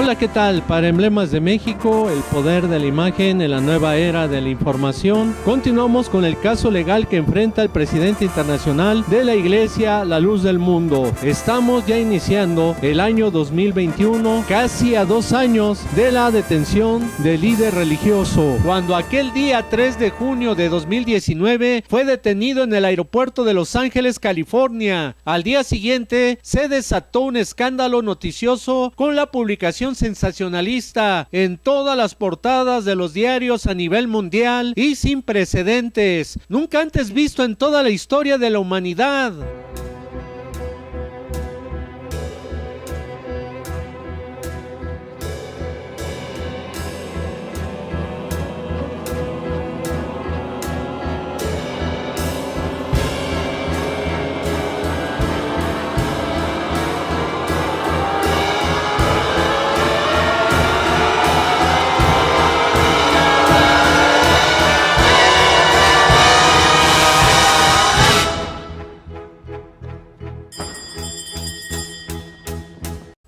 Hola, ¿qué tal? Para Emblemas de México, el poder de la imagen en la nueva era de la información, continuamos con el caso legal que enfrenta el presidente internacional de la Iglesia, la Luz del Mundo. Estamos ya iniciando el año 2021, casi a 2 años de la detención del líder religioso, cuando aquel día 3 de junio de 2019 fue detenido en el aeropuerto de Los Ángeles, California. Al día siguiente se desató un escándalo noticioso con la publicación sensacionalista en todas las portadas de los diarios a nivel mundial y sin precedentes, nunca antes visto en toda la historia de la humanidad.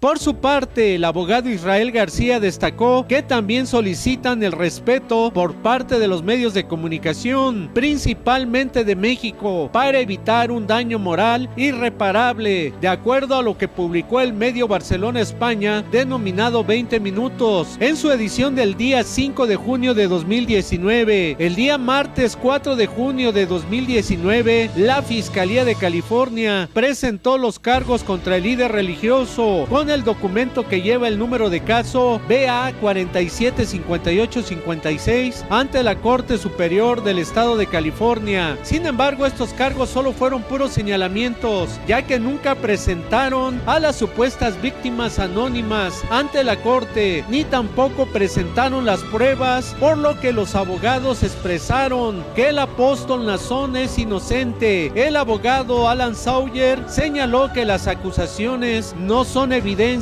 Por su parte, el abogado Israel García destacó que también solicitan el respeto por parte de los medios de comunicación, principalmente de México, para evitar un daño moral irreparable, de acuerdo a lo que publicó el medio Barcelona España, denominado 20 Minutos, en su edición del día 5 de junio de 2019. El día martes 4 de junio de 2019, la Fiscalía de California presentó los cargos contra el líder religioso, con el documento que lleva el número de caso BA 475856 ante la Corte Superior del Estado de California. Sin embargo, estos cargos solo fueron puros señalamientos, ya que nunca presentaron a las supuestas víctimas anónimas ante la Corte, ni tampoco presentaron las pruebas, por lo que los abogados expresaron que el apóstol Nazón es inocente. El abogado Alan Sawyer señaló que las acusaciones no son evidencias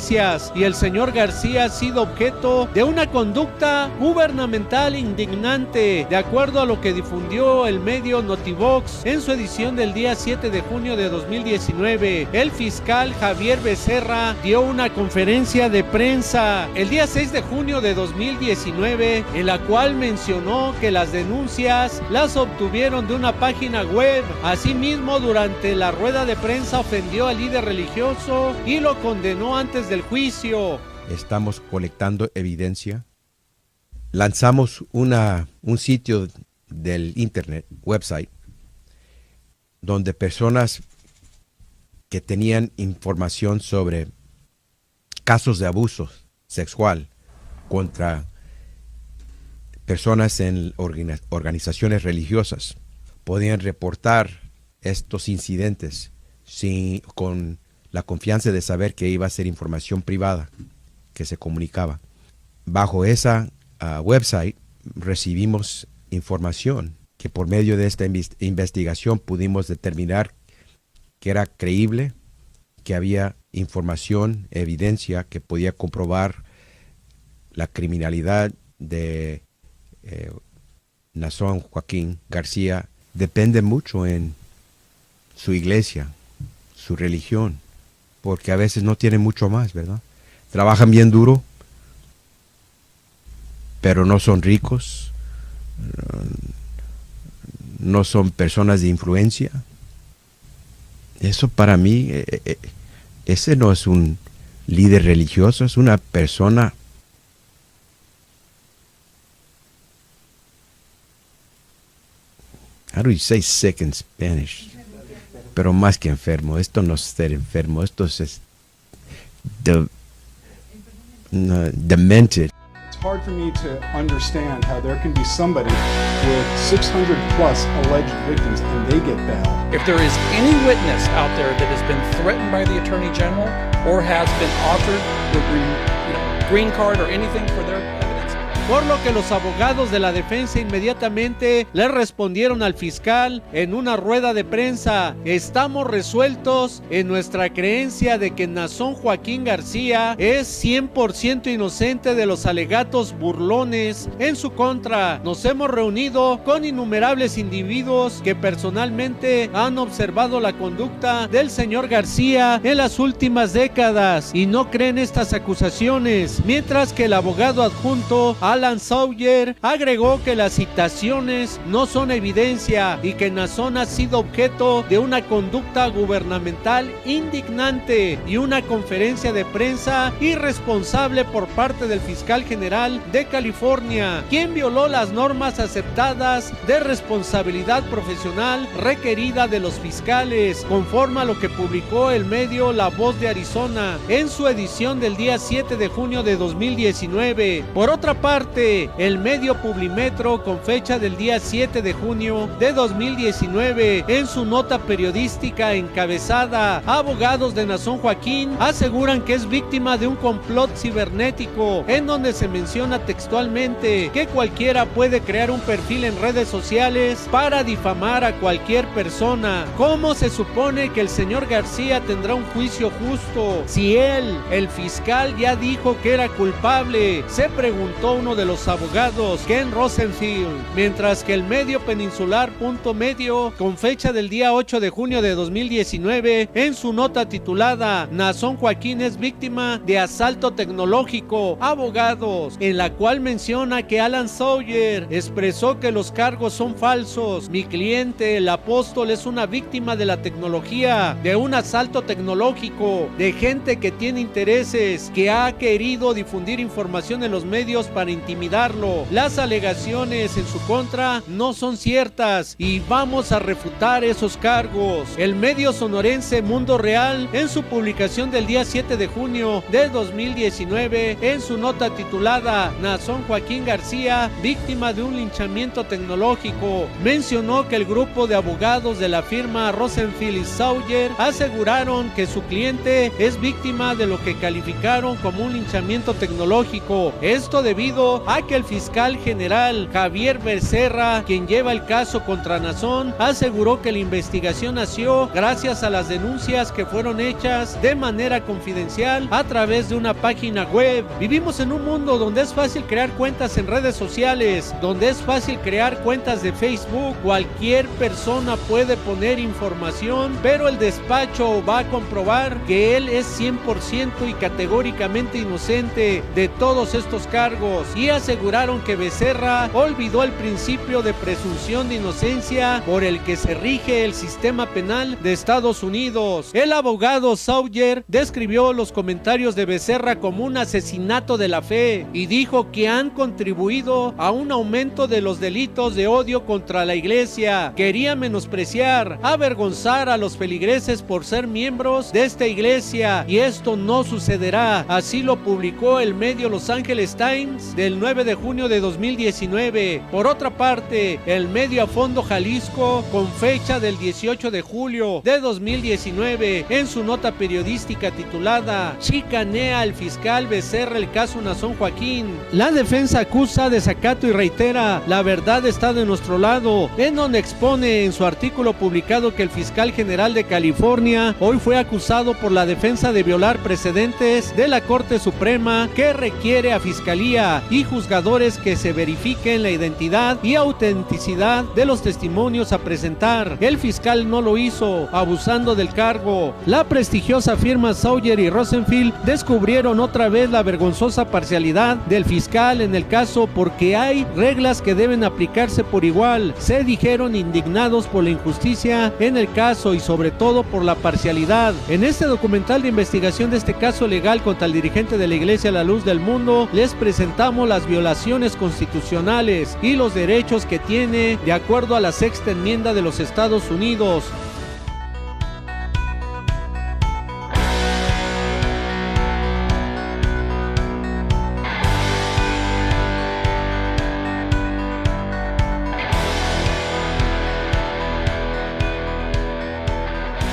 y el señor García ha sido objeto de una conducta gubernamental indignante, de acuerdo a lo que difundió el medio Notivox en su edición del día 7 de junio de 2019. El fiscal Javier Becerra dio una conferencia de prensa el día 6 de junio de 2019, en la cual mencionó que las denuncias las obtuvieron de una página web. Asimismo, durante la rueda de prensa ofendió al líder religioso y lo condenó antes del juicio. Estamos colectando evidencia. Lanzamos un sitio del internet, website, donde personas que tenían información sobre casos de abuso sexual contra personas en organizaciones religiosas podían reportar estos incidentes con la confianza de saber que iba a ser información privada que se comunicaba. Bajo esa website recibimos información que por medio de esta investigación pudimos determinar que era creíble, que había información, evidencia que podía comprobar la criminalidad de Nazón Joaquín García. Depende mucho en su iglesia, su religión, porque a veces no tienen mucho más, ¿verdad? Trabajan bien duro, pero no son ricos, no son personas de influencia. Eso para mí, ese no es un líder religioso, es una persona how do you say sick in Spanish? Pero más que enfermo. Esto no es ser enfermo, esto es demented. It's hard for me to understand how there can be somebody with 600 plus alleged victims and they get bail. If there is any witness out there that has been threatened by the Attorney General or has been offered the green card or anything for their evidence, por lo que los abogados de la defensa inmediatamente le respondieron al fiscal en una rueda de prensa: estamos resueltos en nuestra creencia de que Naasón Joaquín García es 100% inocente de los alegatos burlones en su contra. Nos hemos reunido con innumerables individuos que personalmente han observado la conducta del señor García en las últimas décadas y no creen estas acusaciones, mientras que el abogado adjunto Alan Sawyer agregó que las citaciones no son evidencia y que Naasón ha sido objeto de una conducta gubernamental indignante y una conferencia de prensa irresponsable por parte del fiscal general de California, quien violó las normas aceptadas de responsabilidad profesional requerida de los fiscales, conforme a lo que publicó el medio La Voz de Arizona en su edición del día 7 de junio de 2019. Por otra parte, el medio Publimetro, con fecha del día 7 de junio de 2019, en su nota periodística encabezada "Abogados de Naasón Joaquín aseguran que es víctima de un complot cibernético", en donde se menciona textualmente que cualquiera puede crear un perfil en redes sociales para difamar a cualquier persona. ¿Cómo se supone que el señor García tendrá un juicio justo si él, el fiscal, ya dijo que era culpable?, se preguntó uno de los abogados, Ken Rosenfield, mientras que el medio peninsular.medio, con fecha del día 8 de junio de 2019, en su nota titulada "Naasón Joaquín es víctima de asalto tecnológico, abogados", en la cual menciona que Alan Sawyer expresó que los cargos son falsos. "Mi cliente, el apóstol, es una víctima de la tecnología, de un asalto tecnológico, de gente que tiene intereses, que ha querido difundir información en los medios para intimidarlo. Las alegaciones en su contra no son ciertas y vamos a refutar esos cargos". El medio sonorense Mundo Real, en su publicación del día 7 de junio de 2019, en su nota titulada "Naasón Joaquín García, víctima de un linchamiento tecnológico", mencionó que el grupo de abogados de la firma Rosenfield y Sawyer aseguraron que su cliente es víctima de lo que calificaron como un linchamiento tecnológico. Esto debido a que el fiscal general Javier Becerra, quien lleva el caso contra Naasón, aseguró que la investigación nació gracias a las denuncias que fueron hechas de manera confidencial a través de una página web. Vivimos en un mundo donde es fácil crear cuentas en redes sociales, donde es fácil crear cuentas de Facebook. Cualquier persona puede poner información, pero el despacho va a comprobar que él es 100% y categóricamente inocente de todos estos cargos, y aseguraron que Becerra olvidó el principio de presunción de inocencia por el que se rige el sistema penal de Estados Unidos. El abogado Sawyer describió los comentarios de Becerra como un asesinato de la fe y dijo que han contribuido a un aumento de los delitos de odio contra la iglesia. Quería menospreciar, avergonzar a los feligreses por ser miembros de esta iglesia, y esto no sucederá. Así lo publicó el medio Los Angeles Times del 9 de junio de 2019. Por otra parte, el medio A Fondo Jalisco, con fecha del 18 de julio de 2019, en su nota periodística titulada "Chicanea al fiscal Becerra el caso Naasón Joaquín, la defensa acusa desacato y reitera la verdad está de nuestro lado", en donde expone en su artículo publicado que el fiscal general de California hoy fue acusado por la defensa de violar precedentes de la Corte Suprema, que requiere a fiscalía y juzgadores que se verifiquen la identidad y autenticidad de los testimonios a presentar. El fiscal no lo hizo, abusando del cargo. La prestigiosa firma Sawyer y Rosenfield descubrieron otra vez la vergonzosa parcialidad del fiscal en el caso, porque hay reglas que deben aplicarse por igual. Se dijeron indignados por la injusticia en el caso y sobre todo por la parcialidad. En este documental de investigación de este caso legal contra el dirigente de la Iglesia a la Luz del Mundo, les presentamos las violaciones constitucionales y los derechos que tiene de acuerdo a la Sexta Enmienda de los Estados Unidos.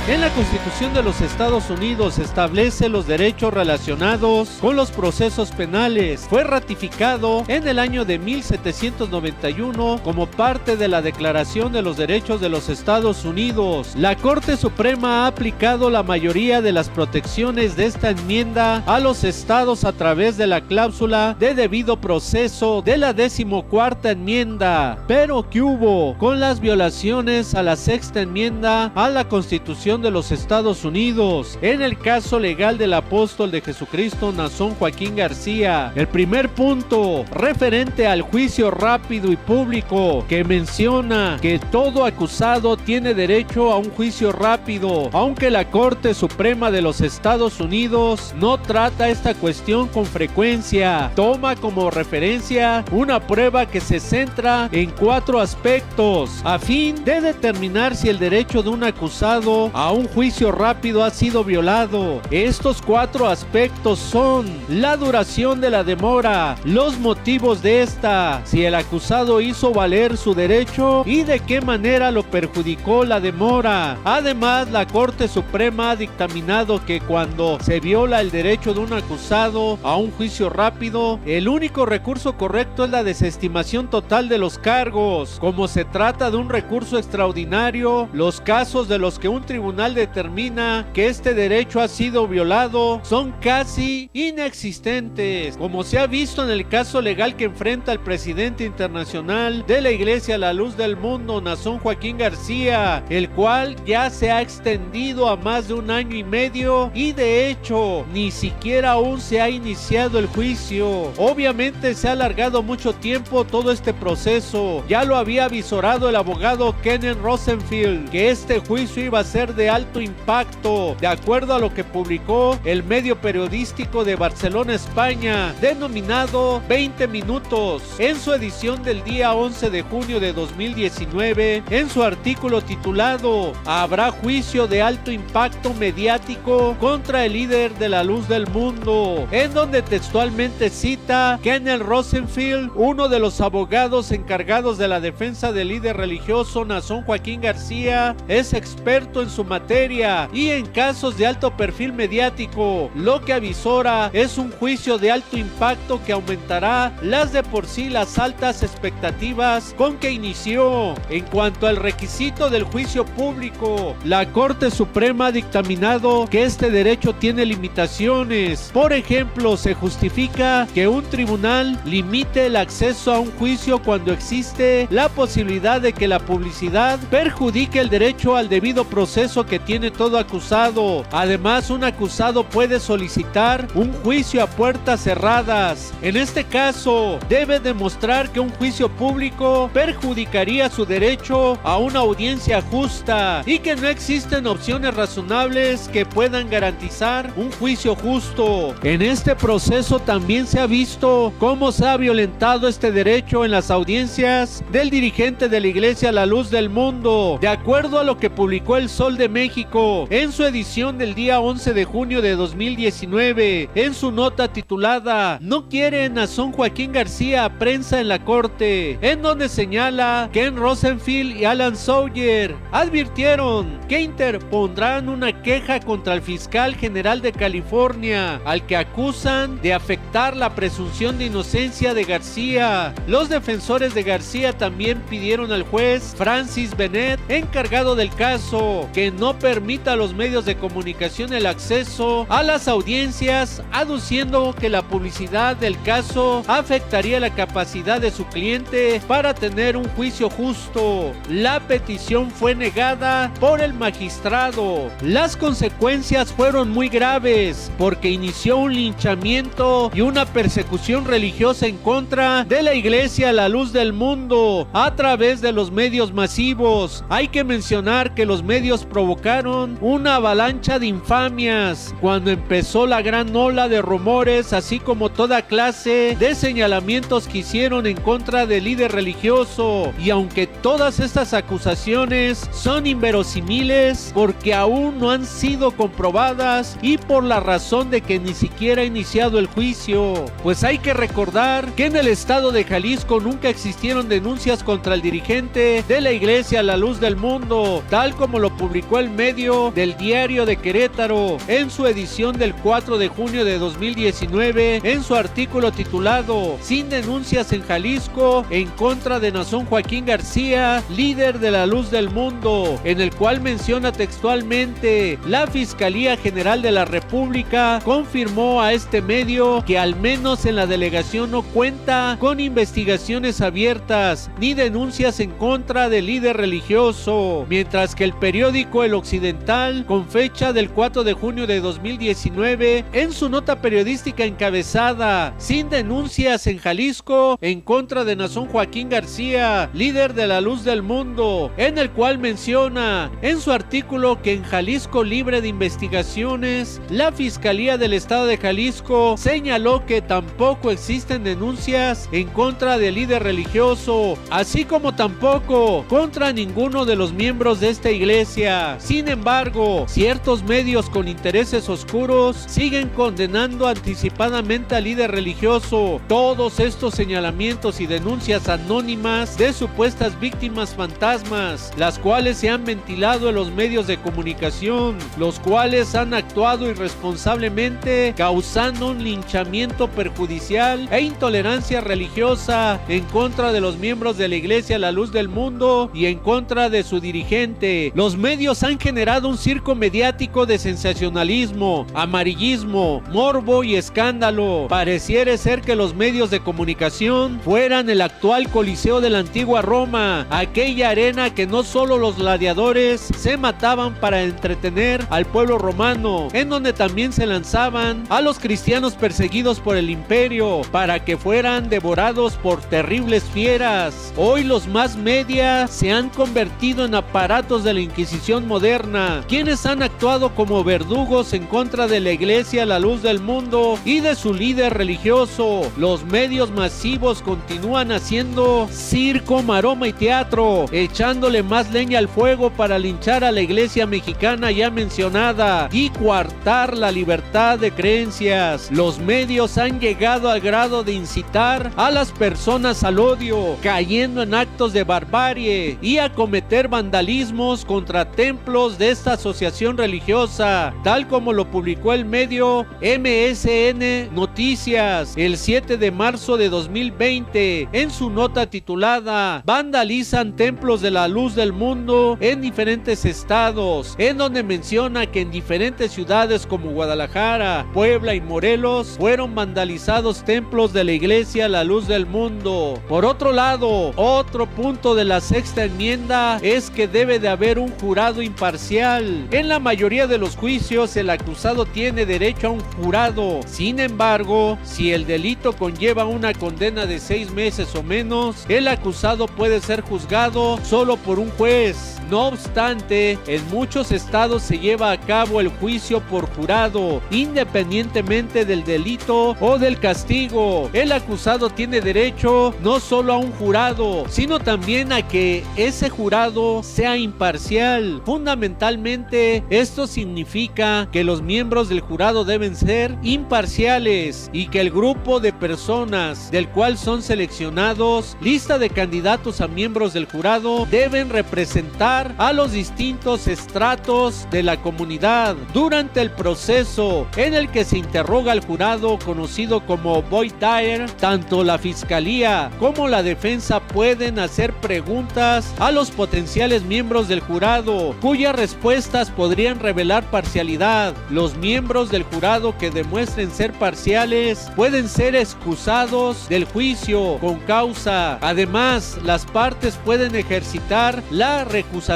En la Constitución de los Estados Unidos establece los derechos relacionados con los procesos penales. Fue ratificado en el año de 1791 como parte de la Declaración de los Derechos de los Estados Unidos. La Corte Suprema ha aplicado la mayoría de las protecciones de esta enmienda a los estados a través de la cláusula de debido proceso de la 14ª enmienda. Pero ¿qué hubo con las violaciones a la 6ª enmienda a la Constitución de los Estados Unidos? En el caso legal del apóstol de Jesucristo, Nazón Joaquín García, el primer punto, referente al juicio rápido y público, que menciona que todo acusado tiene derecho a un juicio rápido, aunque la Corte Suprema de los Estados Unidos no trata esta cuestión con frecuencia. Toma como referencia una prueba que se centra en 4 aspectos, a fin de determinar si el derecho de un acusado a un juicio rápido ha sido violado. Estos 4 aspectos son la duración de la demora, los motivos de esta, si el acusado hizo valer su derecho y de qué manera lo perjudicó la demora. Además, la Corte Suprema ha dictaminado que cuando se viola el derecho de un acusado a un juicio rápido, el único recurso correcto es la desestimación total de los cargos. Como se trata de un recurso extraordinario, los casos de los que un tribunal determina que este derecho ha sido violado son casi inexistentes, como se ha visto en el caso legal que enfrenta el presidente internacional de la Iglesia a la Luz del Mundo, Nazón Joaquín García, el cual ya se ha extendido a más de 1 año y medio y de hecho ni siquiera aún se ha iniciado el juicio. Obviamente se ha alargado mucho tiempo todo este proceso. Ya lo había avisorado el abogado Kenneth Rosenfield que este juicio iba a ser de alto impacto, de acuerdo a lo que publicó el medio periodístico de Barcelona, España, denominado 20 Minutos, en su edición del día 11 de junio de 2019, en su artículo titulado "Habrá juicio de alto impacto mediático contra el líder de la luz del mundo", en donde textualmente cita Kenneth Rosenfield, uno de los abogados encargados de la defensa del líder religioso Nazón Joaquín García, es experto en su materia y en casos de alto perfil mediático. Lo que avisora es un juicio de alto impacto que aumentará las de por sí las altas expectativas con que inició. En cuanto al requisito del juicio público, la Corte Suprema ha dictaminado que este derecho tiene limitaciones. Por ejemplo, se justifica que un tribunal limite el acceso a un juicio cuando existe la posibilidad de que la publicidad perjudique el derecho al debido proceso que tiene todo acusado. Además, un acusado puede solicitar un juicio a puertas cerradas. En este caso, debe demostrar que un juicio público perjudicaría su derecho a una audiencia justa y que no existen opciones razonables que puedan garantizar un juicio justo. En este proceso también se ha visto cómo se ha violentado este derecho en las audiencias del dirigente de la Iglesia a la Luz del Mundo. De acuerdo a lo que publicó El Sol de México en su edición del día 11 de junio de 2019, en su nota titulada "No quiere Nazón Joaquín García prensa en la corte", en donde señala que Ken Rosenfield y Alan Sawyer advirtieron que interpondrán una queja contra el fiscal general de California, al que acusan de afectar la presunción de inocencia de García. Los defensores de García también pidieron al juez Francis Bennett, encargado del caso, que no permita a los medios de comunicación el acceso a las audiencias, aduciendo que la publicidad del caso afectaría la capacidad de su cliente para tener un juicio justo. La petición fue negada por el magistrado. Las consecuencias fueron muy graves, porque inició un linchamiento y una persecución religiosa en contra de la Iglesia a la Luz del Mundo a través de los medios masivos. Hay que mencionar que los medios provocaron una avalancha de infamias cuando empezó la gran ola de rumores, así como toda clase de señalamientos que hicieron en contra del líder religioso. Y aunque todas estas acusaciones son inverosímiles porque aún no han sido comprobadas y por la razón de que ni siquiera ha iniciado el juicio, pues hay que recordar que en el estado de Jalisco nunca existieron denuncias contra el dirigente de la Iglesia a la Luz del Mundo, tal como lo publicó publicó el medio del Diario de Querétaro en su edición del 4 de junio de 2019 en su artículo titulado "Sin denuncias en Jalisco en contra de Nazón Joaquín García, líder de la luz del mundo", en el cual menciona textualmente: "La Fiscalía General de la República confirmó a este medio que al menos en la delegación no cuenta con investigaciones abiertas ni denuncias en contra del líder religioso", mientras que el periódico El Occidental, con fecha del 4 de junio de 2019, en su nota periodística encabezada "Sin denuncias en Jalisco en contra de Nazón Joaquín García, líder de la luz del mundo", en el cual menciona en su artículo que en Jalisco libre de investigaciones, la Fiscalía del Estado de Jalisco señaló que tampoco existen denuncias en contra del líder religioso, así como tampoco contra ninguno de los miembros de esta iglesia. Sin embargo, ciertos medios con intereses oscuros siguen condenando anticipadamente al líder religioso. Todos estos señalamientos y denuncias anónimas de supuestas víctimas fantasmas, las cuales se han ventilado en los medios de comunicación, los cuales han actuado irresponsablemente, causando un linchamiento perjudicial e intolerancia religiosa en contra de los miembros de la Iglesia La Luz del Mundo y en contra de su dirigente. Los medios han generado un circo mediático de sensacionalismo, amarillismo, morbo y escándalo. Pareciera ser que los medios de comunicación fueran el actual Coliseo de la antigua Roma, aquella arena que no solo los gladiadores se mataban para entretener al pueblo romano, en donde también se lanzaban a los cristianos perseguidos por el imperio para que fueran devorados por terribles fieras. Hoy los más media se han convertido en aparatos de la Inquisición moderna, quienes han actuado como verdugos en contra de la Iglesia La Luz del Mundo y de su líder religioso. Los medios masivos continúan haciendo circo, maroma y teatro, echándole más leña al fuego para linchar a la Iglesia mexicana ya mencionada y coartar la libertad de creencias. Los medios han llegado al grado de incitar a las personas al odio, cayendo en actos de barbarie y a cometer vandalismos contra templos de esta asociación religiosa, tal como lo publicó el medio MSN Noticias el 7 de marzo de 2020 en su nota titulada "Vandalizan templos de la luz del mundo en diferentes estados", en donde menciona que en diferentes ciudades como Guadalajara, Puebla y Morelos fueron vandalizados templos de la Iglesia La Luz del Mundo. Por otro lado, otro punto de la sexta enmienda es que debe de haber un jurado imparcial. En la mayoría de los juicios el acusado tiene derecho a un jurado. Sin embargo, si el delito conlleva una condena de 6 meses o menos, el acusado puede ser juzgado solo por un juez. No obstante, en muchos estados se lleva a cabo el juicio por jurado, independientemente del delito o del castigo. El acusado tiene derecho no solo a un jurado, sino también a que ese jurado sea imparcial. Fundamentalmente, esto significa que los miembros del jurado deben ser imparciales y que el grupo de personas del cual son seleccionados, lista de candidatos a miembros del jurado, deben representar a los distintos estratos de la comunidad. Durante el proceso en el que se interroga al jurado, conocido como voir dire, tanto la fiscalía como la defensa pueden hacer preguntas a los potenciales miembros del jurado, cuyas respuestas podrían revelar parcialidad. Los miembros del jurado que demuestren ser parciales pueden ser excusados del juicio con causa. Además, las partes pueden ejercitar la recusación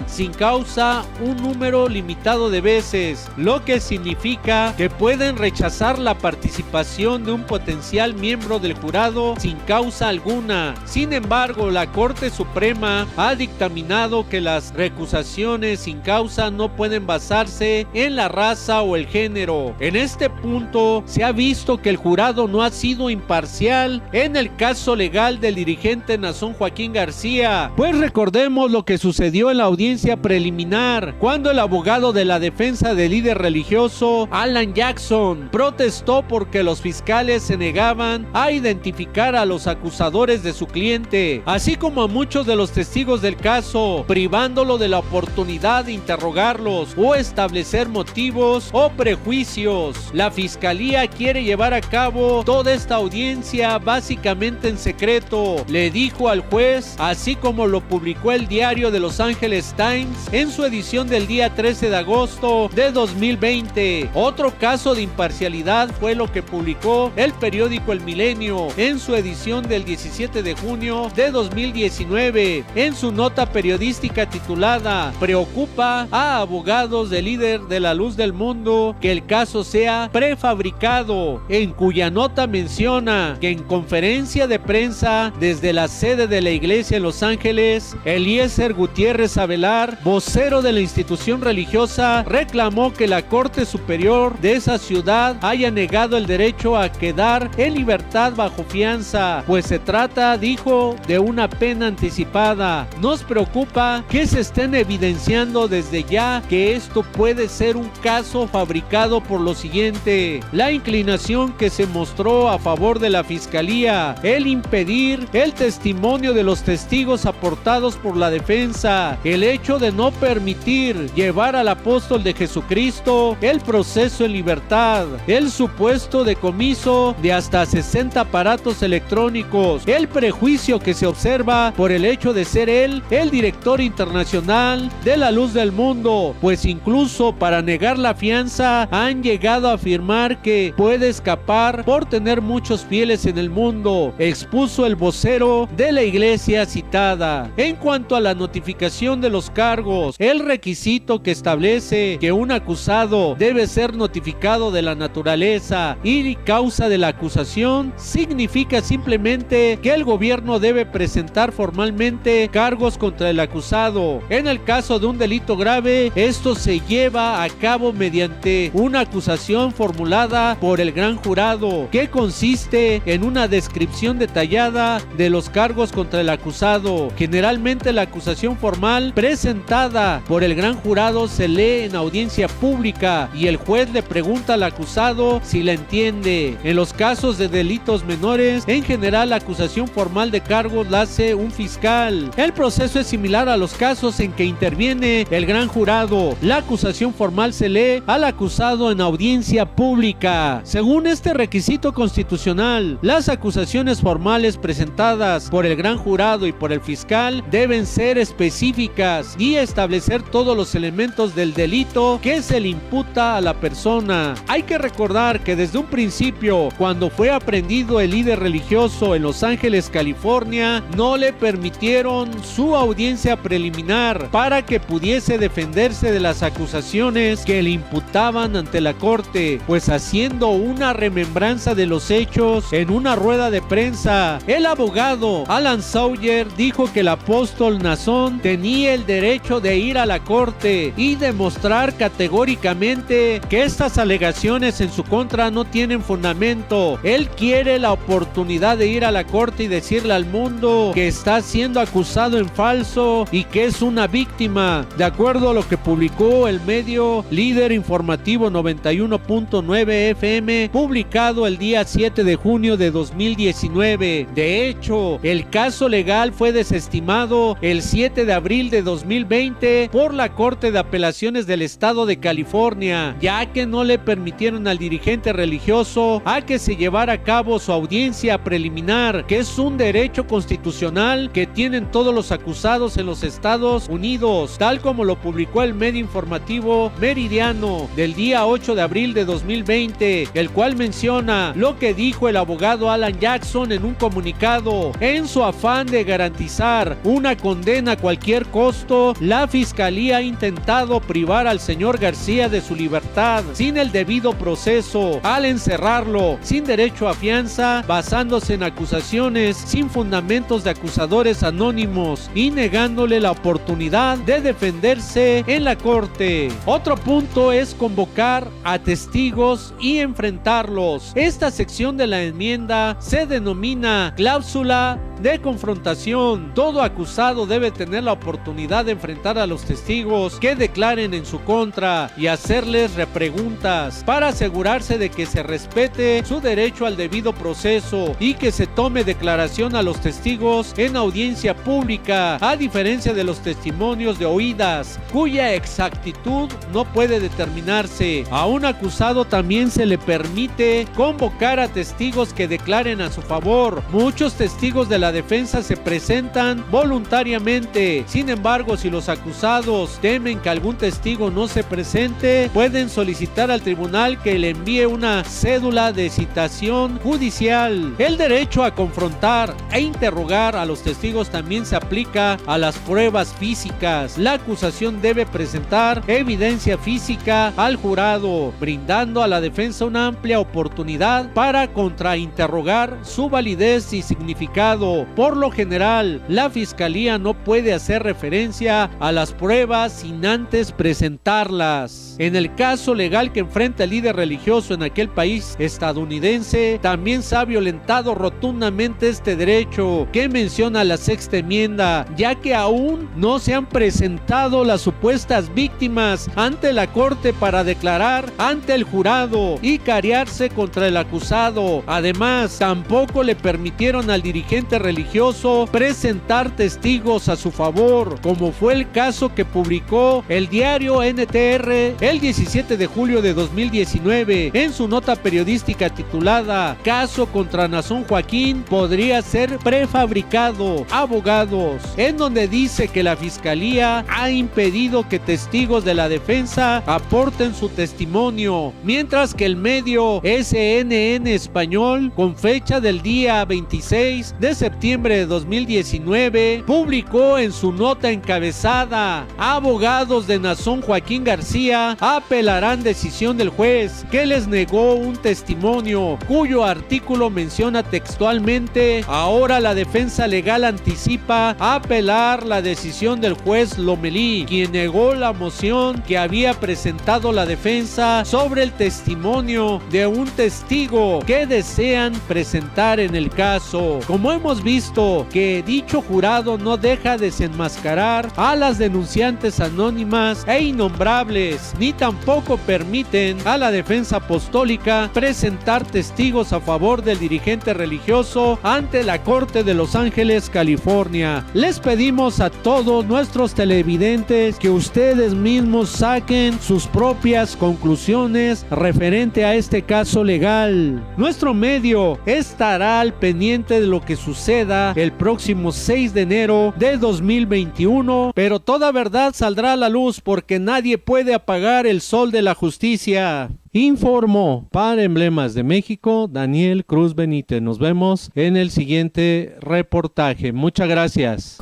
sin causa un número limitado de veces, lo que significa que pueden rechazar la participación de un potencial miembro del jurado sin causa alguna. Sin embargo, la Corte Suprema ha dictaminado que las recusaciones sin causa no pueden basarse en la raza o el género. En este punto se ha visto que el jurado no ha sido imparcial en el caso legal del dirigente Nazón Joaquín García, pues recordemos lo que sucedió sucedió en la audiencia preliminar, cuando el abogado de la defensa del líder religioso, Alan Jackson, protestó porque los fiscales se negaban a identificar a los acusadores de su cliente, así como a muchos de los testigos del caso, privándolo de la oportunidad de interrogarlos o establecer motivos o prejuicios. La fiscalía quiere llevar a cabo toda esta audiencia básicamente en secreto, le dijo al juez, así como lo publicó el diario de Los Angeles Times en su edición del día 13 de agosto de 2020. Otro caso de imparcialidad fue lo que publicó el periódico El Milenio en su edición del 17 de junio de 2019, en su nota periodística titulada "Preocupa a abogados del líder de la luz del mundo que el caso sea prefabricado", en cuya nota menciona que en conferencia de prensa desde la sede de la iglesia en Los Ángeles, Eliezer Gutiérrez Avelar, vocero de la institución religiosa, reclamó que la Corte Superior de esa ciudad haya negado el derecho a quedar en libertad bajo fianza, pues se trata, dijo, de una pena anticipada. Nos preocupa que se estén evidenciando desde ya que esto puede ser un caso fabricado por lo siguiente: la inclinación que se mostró a favor de la fiscalía, el impedir el testimonio de los testigos aportados por la defensa, el hecho de no permitir llevar al apóstol de Jesucristo el proceso en libertad, el supuesto decomiso de hasta 60 aparatos electrónicos, el prejuicio que se observa por el hecho de ser él el director internacional de la luz del mundo, pues incluso para negar la fianza han llegado a afirmar que puede escapar por tener muchos fieles en el mundo, expuso el vocero de la iglesia citada. En cuanto a la notificación de los cargos, el requisito que establece que un acusado debe ser notificado de la naturaleza y causa de la acusación significa simplemente que el gobierno debe presentar formalmente cargos contra el acusado. En el caso de un delito grave, esto se lleva a cabo mediante una acusación formulada por el gran jurado, que consiste en una descripción detallada de los cargos contra el acusado. Generalmente la acusación formal presentada por el gran jurado se lee en audiencia pública y el juez le pregunta al acusado si la entiende. En los casos de delitos menores, en general la acusación formal de cargos la hace un fiscal. El proceso es similar a los casos en que interviene el gran jurado. La acusación formal se lee al acusado en audiencia pública. Según este requisito constitucional, las acusaciones formales presentadas por el gran jurado y por el fiscal deben ser específicas y establecer todos los elementos del delito que se le imputa a la persona. Hay que recordar que desde un principio, cuando fue aprehendido el líder religioso en Los Ángeles, California, no le permitieron su audiencia preliminar para que pudiese defenderse de las acusaciones que le imputaban ante la corte, pues haciendo una remembranza de los hechos en una rueda de prensa, el abogado Alan Sawyer dijo que el apóstol Naasón tenía el derecho de ir a la corte y demostrar categóricamente que estas alegaciones en su contra no tienen fundamento. Él quiere la oportunidad de ir a la corte y decirle al mundo que está siendo acusado en falso y que es una víctima, de acuerdo a lo que publicó el medio Líder Informativo 91.9 FM, publicado el día 7 de junio de 2019. De hecho, el caso legal fue desestimado el 7 de abril de 2020 por la Corte de Apelaciones del Estado de California, ya que no le permitieron al dirigente religioso a que se llevara a cabo su audiencia preliminar, que es un derecho constitucional que tienen todos los acusados en los Estados Unidos, tal como lo publicó el medio informativo Meridiano del día 8 de abril de 2020, el cual menciona lo que dijo el abogado Alan Jackson en un comunicado. En su afán de garantizar una condena a cualquier costo, la fiscalía ha intentado privar al señor García de su libertad sin el debido proceso, al encerrarlo sin derecho a fianza, basándose en acusaciones sin fundamentos de acusadores anónimos y negándole la oportunidad de defenderse en la corte. Otro punto es convocar a testigos y enfrentarlos. Esta sección de la enmienda se denomina cláusula de confrontación. Todo acusado debe tener la oportunidad de enfrentar a los testigos que declaren en su contra y hacerles repreguntas para asegurarse de que se respete su derecho al debido proceso y que se tome declaración a los testigos en audiencia pública, a diferencia de los testimonios de oídas, cuya exactitud no puede determinarse. A un acusado también se le permite convocar a testigos que declaren a su favor. Muchos testigos de la defensa se presentan voluntariamente. Sin embargo, si los acusados temen que algún testigo no se presente, pueden solicitar al tribunal que le envíe una cédula de citación judicial. El derecho a confrontar e interrogar a los testigos también se aplica a las pruebas físicas. La acusación debe presentar evidencia física al jurado, brindando a la defensa una amplia oportunidad para contrainterrogar su validez y significado. Por lo general, la fiscalía no puede hacer referencia a las pruebas sin antes presentarlas. En el caso legal que enfrenta el líder religioso en aquel país estadounidense, también se ha violentado rotundamente este derecho que menciona la sexta enmienda, ya que aún no se han presentado las supuestas víctimas ante la corte para declarar ante el jurado y carearse contra el acusado. Además, tampoco le permitieron al dirigente religioso presentar testigos a su favor, como fue el caso que publicó el diario NTR el 17 de julio de 2019 en su nota periodística titulada "Caso contra Nazón Joaquín podría ser prefabricado, abogados", en donde dice que la fiscalía ha impedido que testigos de la defensa aporten su testimonio, mientras que el medio CNN Español, con fecha del día 26 de septiembre de 2019, publicó en su nota encabezada: "Abogados de Nazón Joaquín García apelarán decisión del juez que les negó un testimonio", cuyo artículo menciona textualmente: "Ahora la defensa legal anticipa apelar la decisión del juez Lomelí, quien negó la moción que había presentado la defensa sobre el testimonio de un testigo que desean presentar en el caso". Como hemos visto, que dicho jurado no deja desenmascarar a las denunciantes anónimas e innombrables, ni tampoco permiten a la defensa apostólica presentar testigos a favor del dirigente religioso ante la Corte de Los Ángeles, California. Les pedimos a todos nuestros televidentes que ustedes mismos saquen sus propias conclusiones referente a este caso legal. Nuestro medio estará al pendiente de lo que suceda el próximo 6 de enero de 2021, pero toda verdad saldrá a la luz porque nadie puede apagar el sol de la justicia. Informó para Emblemas de México Daniel Cruz Benítez. Nos vemos en el siguiente reportaje. Muchas gracias.